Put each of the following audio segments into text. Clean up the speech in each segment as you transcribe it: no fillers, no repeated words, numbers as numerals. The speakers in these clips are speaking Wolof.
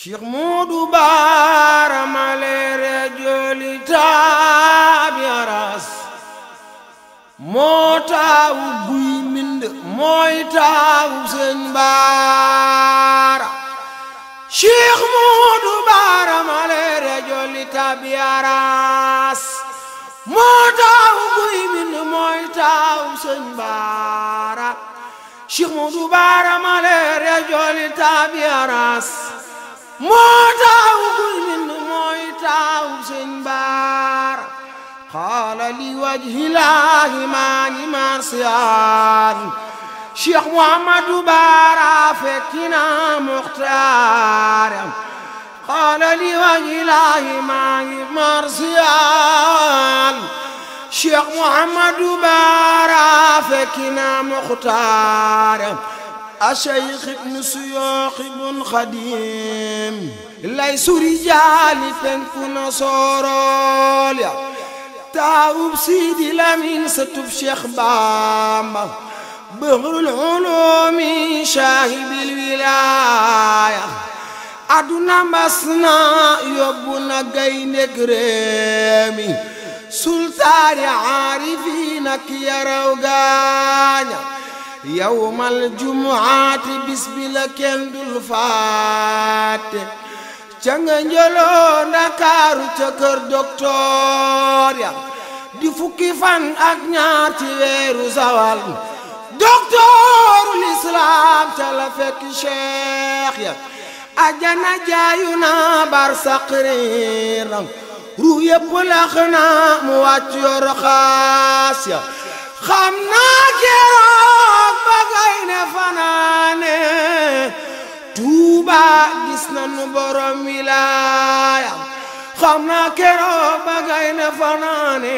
Cheikh Modou Bara Malere joli taabi aras moo taawu guy mind mooy taawu Sëñ Bara Cheikh Modou Bara Malere joli taabi aras moo taawu guy mind mooy taawu Sëñ Bara Cheikh Modou Bara Malere joli taabi aras moo taawu guy mind mooy taawu Sëñ Bara qaala li wajhi laahi maa ngi marsiyaan Cheikh Mouhamadou Bara fekkina Muxtaar qaala li wajhi laahi maa ngi marsiyaan Cheikh Mouhamadou Bara fekkina Muxtaar الشيخ ابن سيوخ بن خديم ليس رجال فنكون صوروليا تاوب سيدي لمن ستوب شيخ بامبا بغر العلوم شاهب الولاية أدونا مسنا يبونا غينك ريمي سلطان عارفينك يروغانيا يوم الجمعة بسبلا كندل فات جنجلو نكارو تكر دكتور يا دي فوكي فان اك ñaar ci wéru zawal دكتور الاسلام تلا فك شيخ يا اجانا جايونا برسقرير رو يب لاخنا مو وات يور خاص يا خمنا keroog ba gayne fanaane Tuuba gis nañu borom wilaaya xam naa keroog ba gayne fanaane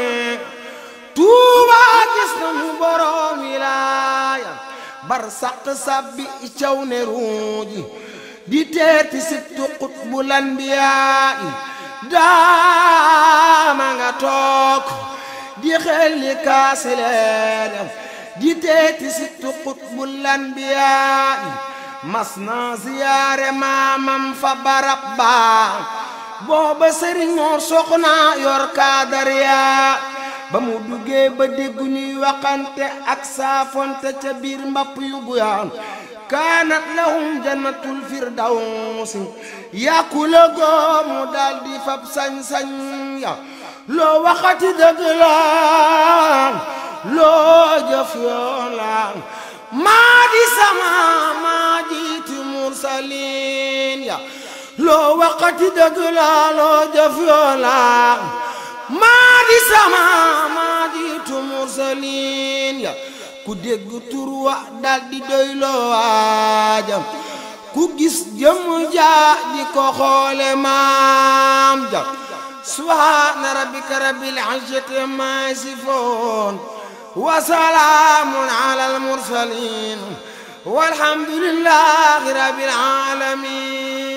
Tuuba gis nañu borom wilaaya barsaq sabbi caw ne ruuji di teeti sittu qutbul anbiyaa daama nga toog di xelli kaasileen di teeti sittu qutbul anbiyaa masna ziyaare maamam fa barab ba booba Sëriñ Mor Soxna yor kaadariya ba mu duggee ba déggu ñuy waxante ak saafonte ca biir mbapp yu buyaan kaanat lahum jannatul firdawsi yàkkula goomu daldi fab sañ-sañ ya loo waxati dëgg la loo jëf yoon la maa di sama maa jiitu mursaliin ya loo waxati dëgg la loo jëf yoon la maa di sama maa jiitu mursaliin ya ku dégg tur wa daldi doy loo waajam ku gis jëm ja di ko xoole maam ja سبحان ربك رب العزة عما يصفون وسلام على المرسلين والحمد لله رب العالمين